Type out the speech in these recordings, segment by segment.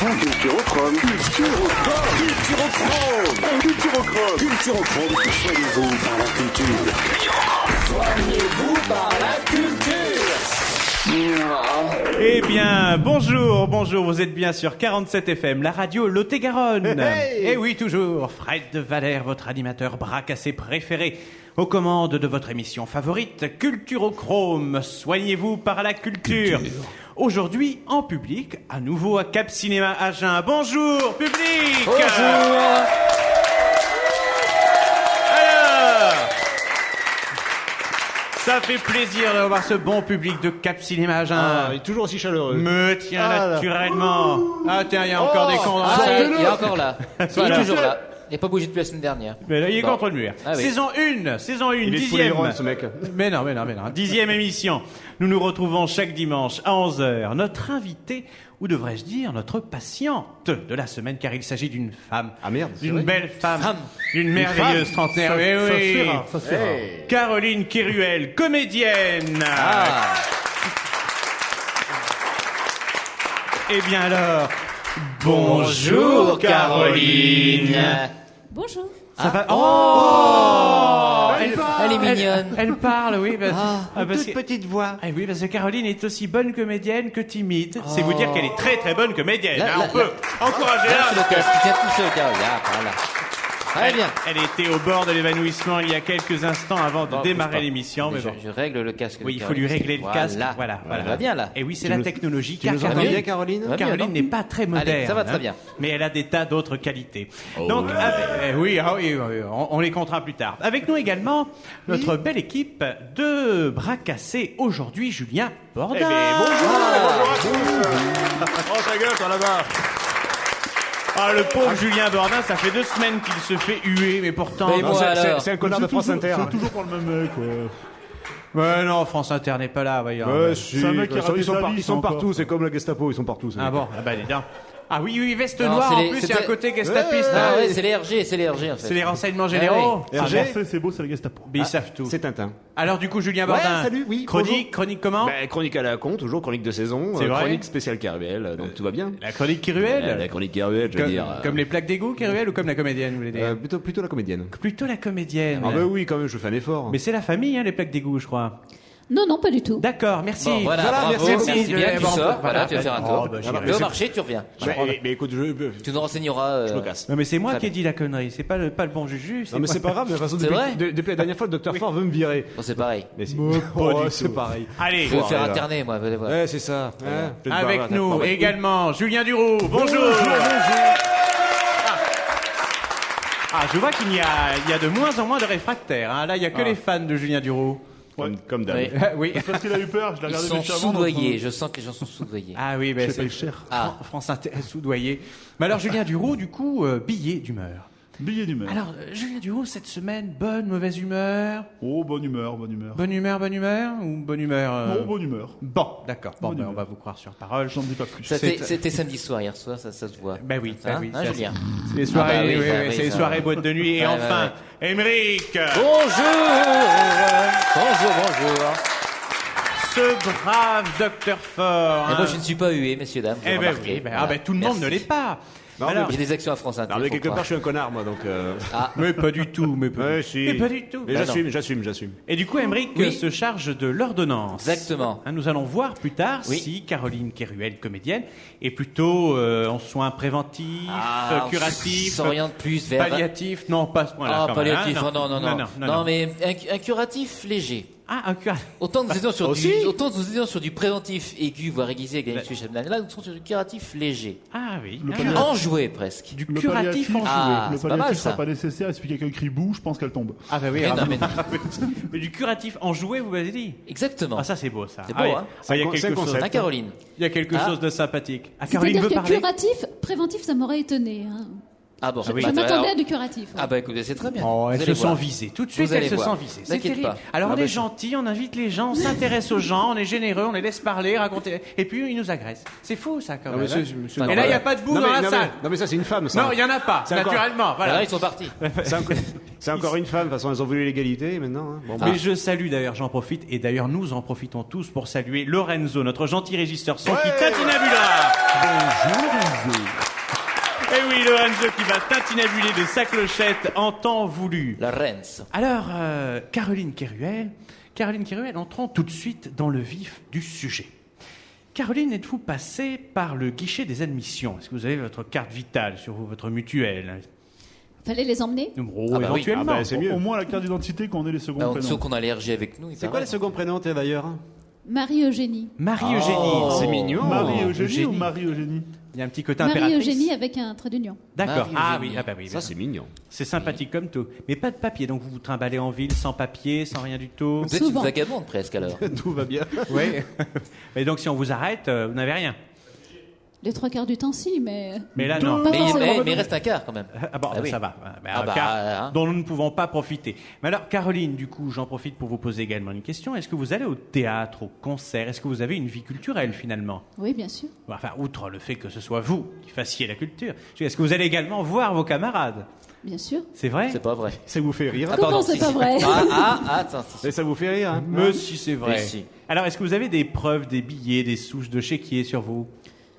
Culturochrome. Soignez-vous par la culture. Soignez-vous par la culture. Eh bien, bonjour, vous êtes bien sur 47 FM, la radio Lot-et-Garonne. Eh oui, toujours, Fred de Valère, votre animateur bras cassé préféré, aux commandes de votre émission favorite, Culturochrome, soignez-vous par la culture. Aujourd'hui, en public, à nouveau à Cap Cinéma Agen. Bonjour, public. Bonjour. Ça fait plaisir de revoir ce bon public de Cap Cinéma Agen. Ah, il est toujours aussi chaleureux. Me tient naturellement. Ah tiens, il y a encore des cons dans la salle. Il est encore là. Il est toujours là. Il n'est pas bougé depuis la semaine dernière. Mais là, il est contre le mur. Ah oui. Saison 1, Il est full 10e. iron, ce mec. Mais non. 10e émission. Nous nous retrouvons chaque dimanche à 11h. Notre invité, ou devrais-je dire notre patiente de la semaine, car il s'agit d'une femme. Ah merde, c'est D'une vrai. belle femme. D'une merveilleuse trentenaire. Oui. Ça se fait rare. Caroline Kéruel, comédienne. Ah. Eh bien alors, bonjour Caroline. Bonjour. Ça va? Oh, Elle est mignonne. Elle parle, oui. Parce Toute que, petite voix. ah oui, parce que Caroline est aussi bonne comédienne que timide. C'est vous dire qu'elle est très très bonne comédienne. Là, hein, là, on peut encourager Là, c'est là. le casque. Il tient tout seul, Carole. Là, voilà. Très bien. Elle était au bord de l'évanouissement il y a quelques instants avant de Bon, démarrer bouge pas. l'émission. Mais bon. Je règle le casque. de Oui, il faut Caroline. lui régler le casque. Voilà. Ça va bien, là. Et oui, c'est la technologie. Tu car nous entends Caroline- bien, Caroline? Ouais. bien, Caroline non n'est pas très moderne. Allez, ça va très bien. Mais elle a des tas d'autres qualités. Donc, oui, on les comptera plus tard. Avec nous également, notre belle équipe de bras cassés. Aujourd'hui, Julien Bordin. Eh bien, bonjour à tous. Oh, ta gueule, toi, là-bas. Ah, le pauvre Julien Bordin, ça fait 2 semaines qu'il se fait huer, mais pourtant... Mais moi, alors. C'est un connard de France Inter. C'est toujours par le même mec, ouais. Ouais, non, France Inter n'est pas là, voyons. Ouais, si, C'est un mec qui a raté ils sont, sa par- vie, ils sont encore. partout, c'est comme la Gestapo, ils sont partout. ces Ah mecs. bon, ah bah, dis donc. Ah oui, veste Non, noire, c'est en les- plus, il y a c'était- un côté gestapiste. Ah hein. ouais, c'est les RG, en fait. C'est les renseignements généraux. Ça, RG? j'en sais, c'est beau, c'est la Gestapo. Mais ils savent tout. C'est Tintin. Alors du coup, Julien Bordin, salut, oui, chronique comment? Ben, chronique à la con, toujours chronique de saison, C'est vrai chronique spéciale Caruel, donc tout va bien. La chronique Kéruel? La chronique Caruel, je veux Comme, dire. comme les plaques d'égout, Kéruel, ou comme la comédienne, vous voulez dire? Plutôt la comédienne. Plutôt la comédienne. Ah ben oui, quand même, je fais un effort. Mais c'est la famille, hein, les plaques d'égout, je crois. Non, pas du tout. D'accord, merci. Bon, voilà, Voilà, bravo, merci, merci bien, tu Bon, sors, voilà, tu vas faire un tour. Oh, bah, Tu j'irai. vas au marché, tu reviens. Mais écoute, Tu nous renseigneras. je me casse. Non mais c'est moi Très qui ai bien. dit la connerie, c'est pas le bon Juju. Non mais c'est pas grave, de toute façon, C'est vrai depuis la dernière fois, le docteur Fort veut me virer. Bon, c'est pareil. Mais c'est du c'est tout. pareil. Allez, Je vais me faire là. interner, moi. Voilà. Ouais, c'est ça. Hein, je vais te avec barrer, nous attends. également Julien Duroux. Bonjour. Ah, je vois qu'il y a de moins en moins de réfractaires. Hein. Là, il y a que les fans de Julien Duroux. Comme d'hab. Oui. Oui. Parce qu'il a eu peur, je l'ai Ils regardé sont depuis avant, soudoyés. Je sens que les gens sont soudoyés. Ah oui, ben Je c'est paye cher. Ah. France Inter soudoyé. Mais alors Julien Duroux, du coup, billet d'humeur. Billet d'humeur. Alors Julien Duroux, cette semaine, bonne, mauvaise humeur, Oh, bonne humeur. bonne humeur ou bonne humeur Non, bonne humeur. Bon, d'accord. Bon, Bonne ben, on humeur. va vous croire sur parole. J'en dis pas plus. C'était samedi soir, hier soir, ça se voit. Ben oui, Hein, oui. hein, ça, Julien c'est les soirées, Ah bah oui, oui, bah oui, oui, c'est les ça- soirées boîte de nuit. Et Ouais, enfin, Émeric, Bonjour. ce brave docteur Fort. Et hein. moi, je ne suis pas hué, messieurs, dames. Eh vous ben remarquez. oui, ben, Voilà. ah ben tout le monde Merci. ne l'est pas. Non, Alors, J'ai des actions à France Inter. Non, mais faut quelque croire. part, je suis un connard, moi, donc. Ah, mais pas du tout, mais pas, Ouais, du... si. mais pas du tout. Mais Bah j'assume. Et du coup, Émeric Oui. se charge de l'ordonnance. Exactement. Hein, nous allons voir plus tard Oui. si Caroline Kéruel, comédienne, est plutôt en soins préventifs, Ah, on curatifs, s'oriente plus vers. palliatifs. Non, pas à ce point-là. Ah, quand même, palliatif, hein, non. Non, mais un curatif léger. Ah, un curatif. Autant que nous étions sur Aussi du préventif aigu, voire aiguisé avec la Nixus Chapman, là, nous sommes sur du curatif léger. Ah oui. Le Ah, palliatif. Enjoué, presque. du Le curatif palliatif, en Ah, le c'est pas mal, palliatif ça. sera pas nécessaire, et si quelqu'un crie bouh, je pense qu'elle tombe. Ah bah oui. Mais ah, non, mais... mais- mais du curatif enjoué, vous m'avez dit. Exactement. Ah ça c'est beau ça. C'est beau, oui. hein. Ah, il y a C'est un quelque chose. concept. Hein, Caroline Il y a quelque Ah. chose de sympathique. Ah, Caroline C'est-à-dire veut que parler. préventif, ça m'aurait étonné. Hein. Ah bon, oui. Je bah, m'attendais alors- à du curatif. Ah bah écoutez, c'est très bien. Oh, Vous elle se allez sent voir. visée. Tout de suite, Vous elle allez se voir. sent visée. C'est N'inquiète terrible. pas. Alors Ah on bah, est c'est- gentil, on invite les gens, on s'intéresse aux gens, on est généreux, on les laisse parler, raconter. Et puis ils nous agressent. C'est fou ça quand Non, même. mais hein. monsieur Et là, il voilà. n'y a pas de boue Non, dans mais- la non, salle. mais- Non, mais ça, c'est une femme, ça. Non, il n'y en a pas, C'est encore- naturellement. Alors Voilà. là, ils sont partis. C'est encore une femme, de toute façon, elles ont voulu l'égalité, maintenant. Hein. Bon, bah. Mais je salue d'ailleurs, j'en profite, et d'ailleurs nous en profitons tous pour saluer Lorenzo, notre gentil régisseur son qui tatinabula. Et oui, Lorenzo qui va tintinabuler de sa clochette en temps voulu. La Rennes. Alors, Caroline Keruel, entrons tout de suite dans le vif du sujet. Caroline, êtes-vous passée par le guichet des admissions? Est-ce que vous avez votre carte vitale sur vous, votre mutuelle? Fallait les emmener? Oh, Ah bah oui. éventuellement. Ah bah, c'est mieux. Au moins la carte d'identité qu'on ait les seconds Bah, prénoms. sauf qu'on a l'RG avec nous. C'est quoi les seconds prénoms, t'es d'ailleurs? Marie-Eugénie. Marie-Eugénie. C'est mignon. Marie-Eugénie Eugénie. ou Marie-Eugénie? Il y a un petit côté impératrice. Marie-Eugénie avec un trait d'union. D'accord. Ah Marie-Eugénie. oui, ah bah oui. Ça, c'est mignon. C'est sympathique comme tout. Mais pas de papier, donc vous vous trimballez en ville sans papier, sans rien du tout. Vous êtes une Souvent. vagabonde presque alors. Tout va bien. Oui. Et donc si on vous arrête, vous n'avez rien. Les 3/4 du temps, si, mais... Mais là, non. Pas Mais forcément. il reste un quart quand même. Ah bon, Ah oui. ça va. Mais Ah un bah, cas hein. dont nous ne pouvons pas profiter. Mais alors, Caroline, du coup, j'en profite pour vous poser également une question. Est-ce que vous allez au théâtre, au concert? Est-ce que vous avez une vie culturelle, finalement? Oui, bien sûr. Enfin, outre le fait que ce soit vous qui fassiez la culture, est-ce que vous allez également voir vos camarades? Bien sûr. C'est vrai? C'est pas vrai. Ça vous fait rire? Comment c'est pas vrai? Attends. Et ça vous fait rire, hein? Mais si, c'est vrai. Mais si. Alors, est-ce que vous avez des preuves, des billets, des souches de chéquier sur vous?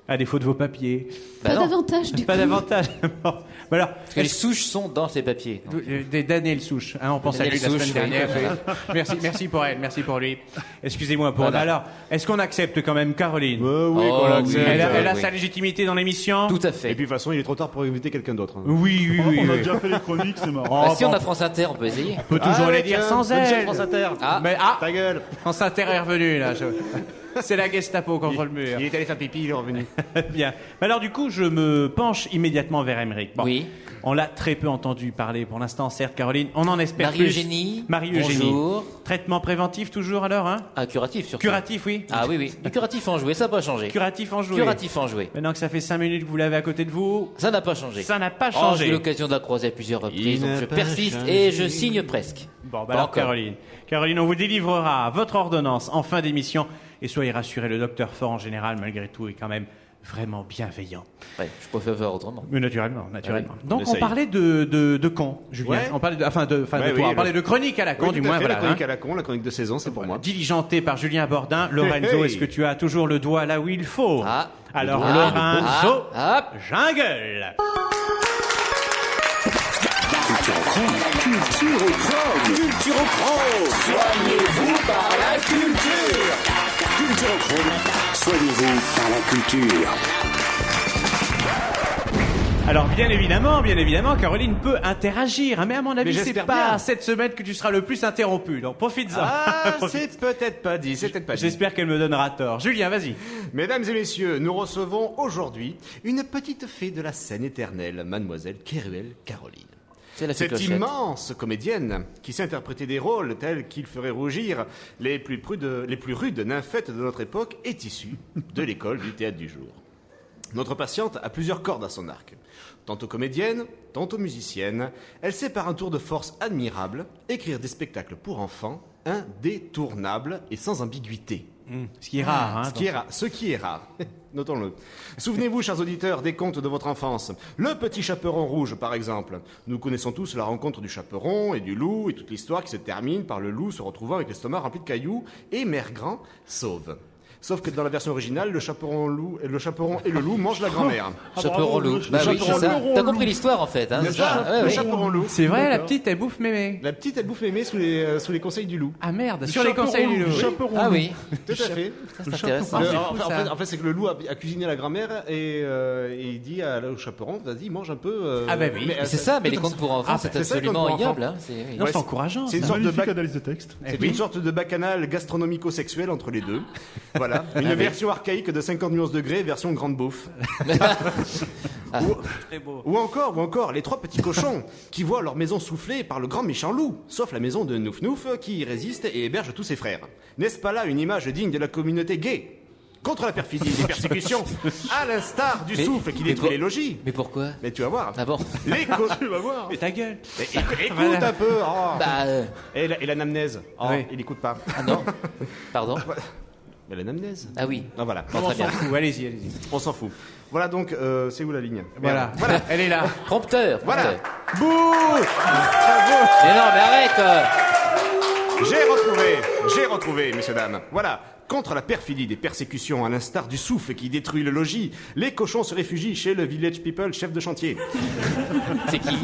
À défaut de vos papiers? Bah Pas non. d'avantage, du Pas coup. d'avantage. Bon. Bah alors, Parce que les souches sont dans ces papiers. des Daniel Souche, hein, on pense à lui Daniel la semaine Souche, oui, dernière. tout à Merci pour elle, merci pour lui. Excusez-moi pour Voilà. Alors, est-ce qu'on accepte quand même Caroline? Oui, Oh, qu'on l'accepte. oui. Elle a oui. sa légitimité dans l'émission? Tout à fait. Et puis de toute façon, il est trop tard pour inviter quelqu'un d'autre. hein. Oui, oui, oui. On a oui. déjà fait les chroniques, c'est marrant. Bah, si on a France Inter, on peut essayer. On peut toujours les Allez, dire tiens, sans monsieur elle. France Inter. Ah. Mais Ta gueule. France Inter est revenu là. C'est la Gestapo contre le mur. Il est allé faire pipi, il est revenu. Bien. Alors du coup, je me penche immédiatement vers Émeric. Bon. Oui. On l'a très peu entendu parler pour l'instant, certes, Caroline. On en espère plus. Marie-Eugénie. Marie-Eugénie. Bonjour. Traitement préventif toujours alors, hein? Ah, curatif surtout. Curatif, oui. Ah oui. Du curatif en jouet, ça n'a pas changé. Curatif en jouet. Curatif en jouet. Maintenant que ça fait 5 minutes que vous l'avez à côté de vous, Ça n'a pas changé. ça n'a pas Oh, changé. j'ai eu l'occasion de la croiser à plusieurs reprises, Il donc n'a je pas persiste changé. et je signe presque. Bon, bah Pas alors encore. Caroline, on vous délivrera votre ordonnance en fin d'émission. Et soyez rassurés, le docteur Fort en général, malgré tout, est quand même vraiment bienveillant. Ouais, je préfère faire autrement. Mais naturellement. Ah oui, Donc on essaye. parlait de con, Julien. Ouais. On parlait de, enfin de Ouais, toi. oui, On parlait de chronique à la con, Oui, du tout à moins. fait, Voilà, la chronique hein. à la con, la chronique de saison, c'est pour moi. Diligenté par Julien Bordin. Lorenzo, Hey. est-ce que tu as toujours le doigt là où il faut? Ah. Alors Ah. Lorenzo, Ah. jungle. Culturochrome. Soignez-vous par la culture. Culturochrome. Soignez-vous par la culture. Alors bien évidemment, Caroline peut interagir, hein, mais à mon avis, Mais c'est j'espère pas bien. cette semaine que tu seras le plus interrompu. Donc profites-en. Ah, Profite. c'est peut-être pas dit, c'est peut-être pas dit. J'espère qu'elle me donnera tort. Julien, vas-y. Mesdames et messieurs, nous recevons aujourd'hui une petite fée de la scène éternelle, mademoiselle Keruel Caroline. C'est la Cette clochette. immense comédienne qui sait interpréter des rôles tels qu'ils feraient rougir les plus rudes nymphètes de notre époque est issue de l'école du théâtre du jour. Notre patiente a plusieurs cordes à son arc. Tantôt comédienne, tantôt musicienne, elle sait par un tour de force admirable écrire des spectacles pour enfants indétournables et sans ambiguïté. Ce qui est rare, hein. Ce qui est rare. Notons-le. Souvenez-vous, chers auditeurs, des contes de votre enfance. Le petit chaperon rouge, par exemple. Nous connaissons tous la rencontre du chaperon et du loup et toute l'histoire qui se termine par le loup se retrouvant avec l'estomac rempli de cailloux et Mère Grand sauve. Sauf que dans la version originale, le chaperon et le loup mangent la grand-mère. Chaperon loup. le Bah oui, c'est chaperon ça. loup. T'as compris l'histoire en fait, hein, Le c'est ça. Ouais, le ouais. chaperon loup. C'est vrai, la D'accord. petite, elle bouffe mémé. La petite, elle bouffe mémé sous les conseils du loup. Ah merde, sur les conseils du loup. Chaperon Ah loup. oui, Tout à fait. ça c'est Le intéressant. chaperon. En fou, ça. fait, c'est que le loup a cuisiné la grand-mère et il dit au chaperon, vas-y, mange un peu. Ah bah oui. Mais c'est ça, mais les contes pour enfants, Ah, c'est c'est ça, les absolument contes pour ignoble. Hein, c'est- oui. Non, Ouais, c'est encourageant. c'est une ça. sorte de Magnifique bac- analyse de texte. C'est oui. une sorte de bacchanal gastronomico-sexuel entre les deux. Voilà. Une version archaïque de 50 nuances degrés, version grande bouffe. Très beau. Ou encore, les trois petits cochons qui voient leur maison soufflée par le grand méchant loup, sauf la maison de Nouf Nouf qui y résiste et héberge tous ses frères. N'est-ce pas là une image digne de la communauté gay? Contre la perfidie des persécutions, à l'instar du Mais- souffle qui mais détruit pour- les logis. Mais pourquoi Mais tu vas voir. Ah bon Tu vas voir. Mais ta gueule. Écoute Voilà. un peu. Oh. Bah, Et l'anamnèse. Oh, Oui. il écoute pas. ah non. Pardon. Mais l'anamnèse. Ah oui. Ah voilà. On très s'en bien. fout, allez-y. On s'en fout. Voilà donc, c'est où la ligne? Voilà. Merde. Voilà. Elle est là. Prompteur. Voilà. prompteur. Bouh. Mais non, mais arrête. J'ai retrouvé, messieurs, dames. Voilà. Contre la perfidie des persécutions, à l'instar du souffle qui détruit le logis, les cochons se réfugient chez le Village People, chef de chantier. C'est qui?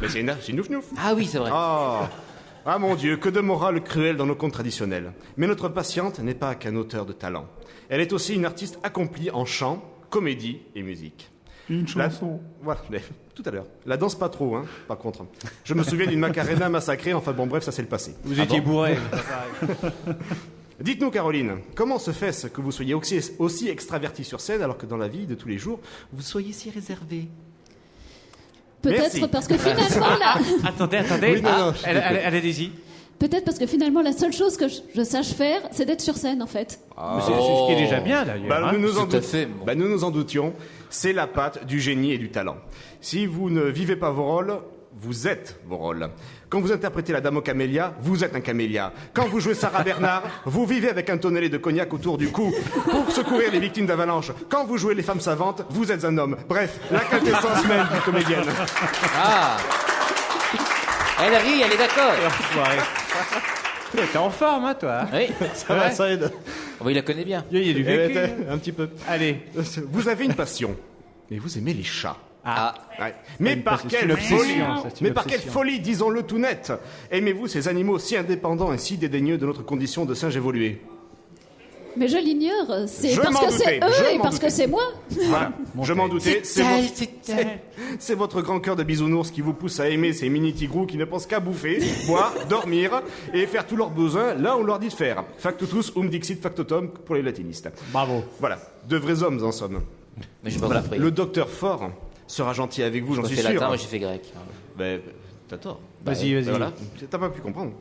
Mais c'est Nouf Nouf. Ah oui, c'est vrai. Ah mon Dieu, que de morale cruelle dans nos contes traditionnels. Mais notre patiente n'est pas qu'un auteur de talent. Elle est aussi une artiste accomplie en chant, comédie et musique. Une chanson. Voilà, mais tout à l'heure. La danse pas trop, hein, par contre. Je me souviens d'une Macarena massacrée, enfin bon, bref, ça c'est le passé. Vous étiez bourré. Dites-nous, Caroline, comment se fait-ce que vous soyez aussi extravertie sur scène alors que dans la vie de tous les jours, vous soyez si réservée? Merci. Peut-être parce que finalement, Attendez. Oui, non, Allez-y. peut-être parce que finalement, la seule chose que je sache faire, c'est d'être sur scène, en fait. Mais c'est ce qui est déjà bien, d'ailleurs. Bah, hein. nous nous en doutions. C'est la patte du génie et du talent. Si vous ne vivez pas vos rôles, vous êtes vos rôles. Quand vous interprétez la dame aux camélias, vous êtes un camélia. Quand vous jouez Sarah Bernard, vous vivez avec un tonnelet de cognac autour du cou pour secourir les victimes d'avalanche. Quand vous jouez les femmes savantes, vous êtes un homme. Bref, la quintessence même du comédienne. Ah. Elle rit, elle est d'accord. T'es en forme, hein, toi. Oui. Ça va, ça aide. Oh, bah, il la connaît bien. Il y a du vécu. Un petit peu. Allez. Vous avez une passion, mais vous aimez les chats. Ah. Ouais. Mais par quelle obsession, folie, ça, c'est une mais par quelle obsession. folie, disons-le tout net. Aimez-vous ces animaux si indépendants et si dédaigneux de notre condition de singe évolué? Mais je l'ignore. C'est Je parce m'en que c'est doutais, je eux et m'en parce doutais. que c'est moi. Voilà, je m'en doutais. C'est C'est votre grand cœur de bisounours qui vous pousse à aimer ces mini-tigrous qui ne pensent qu'à bouffer, boire, dormir et faire tous leurs besoins là où on leur dit de faire. Factotus dixit factotum pour les latinistes. Bravo. Voilà, de vrais hommes en somme. Mais j'ai pas compris. Le docteur Fort sera gentil avec vous, j'en J'ai suis fait sûr. latin, moi j'ai fait grec. Ben, t'as tort. Vas-y. Voilà, t'as pas pu comprendre.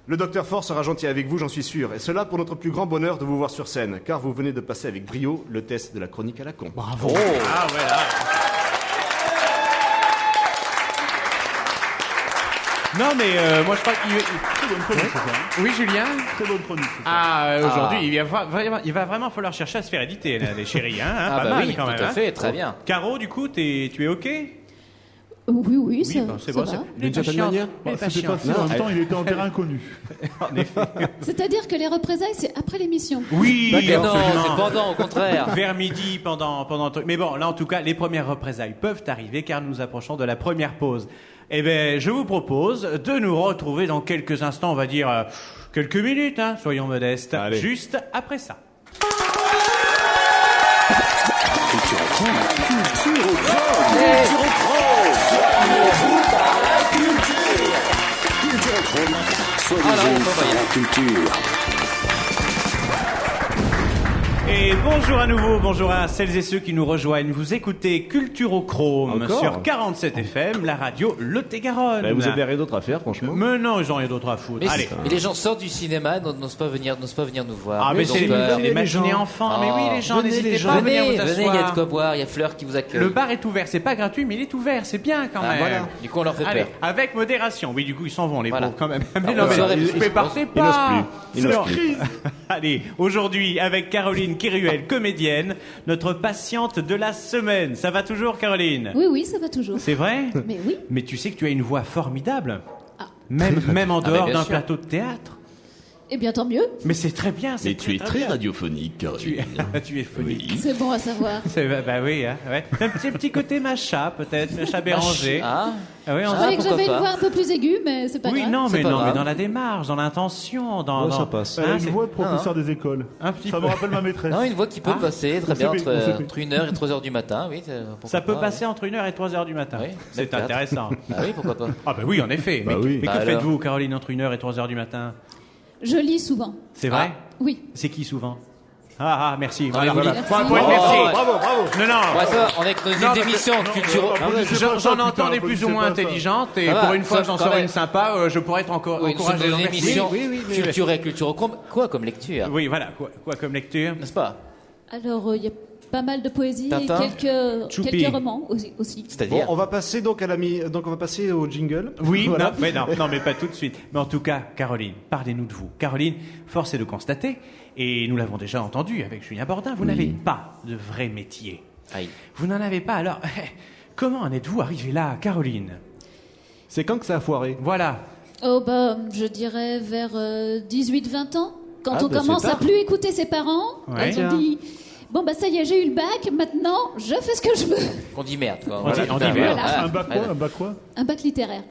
Le docteur Fort sera gentil avec vous, j'en suis sûr. Et cela pour notre plus grand bonheur de vous voir sur scène, car vous venez de passer avec brio le test de la chronique à la con. Bravo. Oh. Ah, voilà. Non, mais moi, je crois qu'il... Très bonne chronique, c'est ça. Hein. Oui, Julien. Très bonne chronique. c'est ça. Ah, aujourd'hui, il va vraiment falloir chercher à se faire éditer, là, les chéris. Hein, Ah pas bah mal, oui, quand tout même. à hein. fait, très bien. Caro, du coup, tu es OK? Oui, ça, c'est ça bon. va. D'une certaine manière. C'était facile, en même temps, il était en terrain inconnu. En effet. C'est-à-dire que les représailles, c'est après l'émission. Oui, Mais non, absolument. c'est pendant, au contraire. Vers midi, pendant le truc. Mais bon, là, en tout cas, les premières représailles peuvent arriver car nous approchons de la première pause. Eh bien, je vous propose de nous retrouver dans quelques instants, on va dire quelques minutes, hein, soyons modestes, Allez. juste après ça. Soyez-vous par la culture. Et bonjour à nouveau, bonjour à celles et ceux qui nous rejoignent. Vous écoutez Culturochrome Encore sur 47 FM, la radio Lot-et-Garonne. vous avez rien d'autre à faire, franchement. Mais non, ils ont rien d'autre à foutre. Mais, Allez. mais les gens sortent du cinéma, n'osent pas venir nous voir. Ah, mais Donc, c'est euh, les machines enfants. Mais oui, les gens, venez, n'hésitez les pas à gens. venir vous Venez, il y a de asseoir. quoi boire, il y a Fleur qui vous accueille. Le bar est ouvert, c'est pas gratuit, mais il est ouvert, c'est bien quand Ah, même. voilà. Du coup, on leur fait Allez, peur. avec modération. Oui, du coup, ils s'en vont, les Voilà. pauvres, quand même. Ah, Mais non, on saurait plus. mais partez Ils n'osent pas. plus. Ils n'osent Non. plus. Allez, aujourd'hui, avec Caroline Kiruel, comédienne, notre patiente de la semaine. Ça va toujours, Caroline? Oui, ça va toujours. C'est vrai? Mais oui. Mais tu sais que tu as une voix formidable. Ah. Même en dehors bien d'un sûr. plateau de théâtre. Eh bien, tant mieux. Mais c'est très bien. Mais tu es très bien. radiophonique, Caroline. Tu es phonique. Oui. C'est bon à savoir. Bah oui, hein, ouais. Un petit côté Macha, peut-être, Macha Béranger. Ah, Ah oui, on Je Ah, croyais que pourquoi j'avais pas. une voix un peu plus aiguë, mais c'est pas oui, grave. non, C'est mais pas non, mais grave. dans la démarche, dans l'intention, dans. ça passe. Hein, Une c'est- voix de professeur des écoles. Un petit Ça peu. me rappelle ma maîtresse. non, une voix qui peut Ah. passer très On bien sait pas, on sait pas. entre 1h et 3h du matin, oui. pourquoi Ça peut pas, passer entre 1h et 3h du matin. Oui, C'est peut-être. intéressant. Ah oui, pourquoi pas. Ah bah oui, en effet. Bah oui. Mais Bah que alors. faites-vous, Caroline, entre 1h et 3h du matin? Je lis souvent. C'est vrai? Oui. C'est qui souvent? Ah, merci. mais vous- Merci. Point, Oh, merci. ouais. Bravo. Non, non. Ouais, ça, on est avec nos Non, parce émissions culturelles. J'en entends des plus ou moins intelligentes et Ça va, pour une fois ça, que j'en quand sors même. une sympa, je pourrais être encore Oui, nous sommes encouragé. dans une Merci. émission Oui, culturelle, quoi comme lecture, Oui, voilà. Quoi comme lecture? n'est-ce pas? Alors, il y a pas mal de poésie Tintin. et Choupi. quelques romans aussi. Bon, C'est-à-dire on va passer donc donc on va passer au jingle. Oui, Voilà. non, mais pas tout de suite. Mais en tout cas, Caroline, parlez-nous de vous. Caroline, force est de constater, et nous l'avons déjà entendu avec Julien Bordin, vous n'avez pas de vrai métier. Aïe. Vous n'en avez pas, alors comment en êtes-vous arrivé là, Caroline? C'est quand que ça a foiré? Voilà. Oh, bah, je dirais vers 18-20 ans, quand on commence à plus écouter ses parents, Ouais. quand on dit bon bah ça y est, j'ai eu le bac, maintenant je fais ce que je veux. Qu'on dit merde, quoi. On dit merde. Voilà. Un bac quoi? Un bac quoi? Un bac littéraire.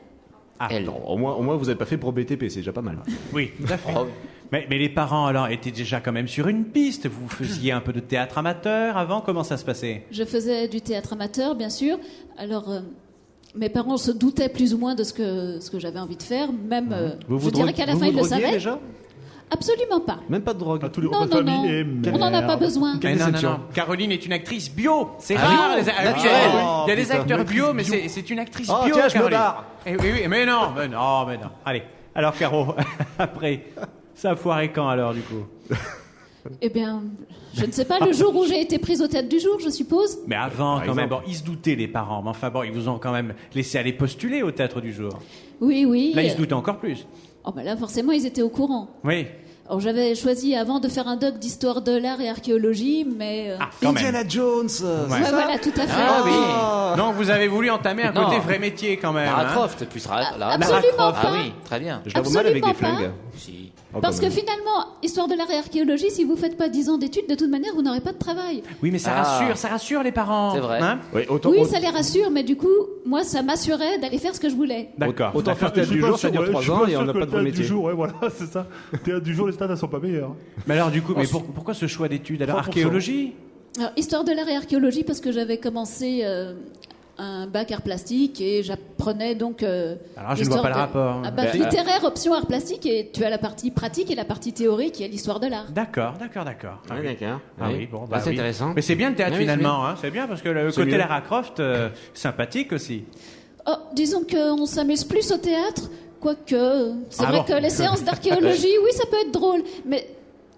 Elle. Non, au moins, vous n'êtes pas fait pour BTP, c'est déjà pas mal. Oui, tout à fait. Oh. Mais les parents, alors, étaient déjà quand même sur une piste. Vous faisiez un peu de théâtre amateur avant. Comment ça se passait? Je faisais du théâtre amateur, bien sûr. Alors, mes parents se doutaient plus ou moins de ce que j'avais envie de faire. Même, je dirais qu'à la fin, ils le savaient. Déjà Absolument pas. Même pas de drogue. Ah, tous les Non, repas de non, famille non. et On n'en a pas merde. besoin. Mais non. Caroline est une actrice bio. C'est rare. naturel. Il y a des putain. acteurs bio, mais c'est une actrice Oh, bio, tiens, je me Caroline. barre. Oui, mais non. Allez. Alors, Caro, après, ça a foiré quand alors, du coup? Eh bien, je ne sais pas, le jour où j'ai été prise au théâtre du jour, je suppose. Mais avant, quand même, exemple. bon, ils se doutaient, les parents. Mais enfin, bon, ils vous ont quand même laissé aller postuler au théâtre du jour. Oui. Là, ils se doutaient encore plus. Oh, bah là, forcément, ils étaient au courant. Oui. Alors, j'avais choisi avant de faire un doc d'histoire de l'art et archéologie, mais... Ah, quand même. Indiana Jones. Ouais. ouais, voilà, tout à fait. Ah oui. Donc, vous avez voulu entamer un côté Non. vrai métier, quand même. Lara hein. Croft, plus Lara Absolument Croft. pas. Ah oui, très bien. Je la vois mal avec des Absolument pas. flingues. Si. Oh, Parce quand que même. finalement, histoire de l'art et archéologie, si vous faites pas 10 ans d'études, de toute manière, vous n'aurez pas de travail. Oui, mais ça Ah. rassure les parents. C'est vrai. Hein? Oui, autant, Oui, ça les rassure, mais du coup, moi, ça m'assurait d'aller faire ce que je voulais. D'accord. autant faire théâtre Je suis du pas jour, ça sûr, dure ouais, 3 je suis ans pas et on sûr n'a que pas le de vrai théâtre du métier. jour, ouais, voilà, c'est ça. Théâtre du jour, les stats, elles sont pas meilleures. Mais alors, du coup, pourquoi ce choix d'études? Alors, 3%. archéologie? Alors, histoire de l'art et archéologie, parce que j'avais commencé un bac art plastique et j'apprenais donc. Alors, je ne vois pas le rapport. Un bac Ben, littéraire, option art plastique, et tu as la partie pratique et la partie théorique qui est l'histoire de l'art. D'accord. Ah Ouais, oui. d'accord. Ah oui, bon, Bah, c'est oui. intéressant. Mais c'est bien le théâtre Oui, c'est finalement, hein. C'est bien parce que le C'est côté mieux. Lara Croft, sympathique aussi. Oh, disons qu'on s'amuse plus au théâtre, quoique. C'est Ah vrai bon. que les séances d'archéologie, oui, ça peut être drôle, mais.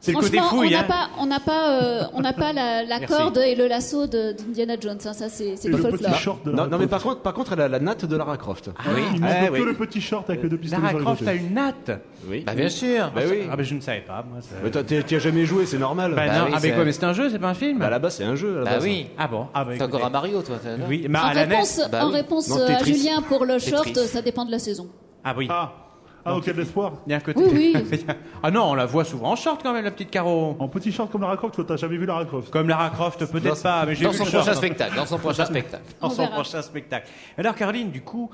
C'est le côté Franchement, fouille, on n'a pas la Merci. corde et le lasso d'Indiana Jones. Hein, ça, c'est Et le le folklore. petit short de Non, Lara non, mais Croft. par contre, elle a la natte de Lara Croft. Oui. Il manque Ah, que oui. le petit short avec les deux pistolets Lara sur les Croft a côtés. une natte. Oui. Bah bien sûr. Bah oui. Ah ben je ne savais pas, moi. Ça... Mais toi, t'y as jamais joué, c'est normal. Bah, Bah non, oui, ah, mais c'est- quoi, mais c'est un jeu, c'est pas un film? Bah là-bas, c'est un jeu. à la Bah base. oui. Ah bon? Ah bah, T'es encore écoutez. à Mario, toi. t'as- Oui, mais En à la réponse, NES. Bah en oui. réponse Non, à Tetris. Julien pour le short, Tetris. ça dépend de la saison. Ah oui. Ah, ok, de l'espoir. Il y a un côté... Oui, Ah non, on la voit souvent en short quand même, la petite Caro. En petit short comme Lara Croft, toi, t'as jamais vu Lara Croft. Comme Lara Croft, peut-être pas, mais j'ai Dans vu son le short. prochain spectacle. Dans son prochain spectacle. Dans On son verra. prochain spectacle. Alors Caroline, du coup,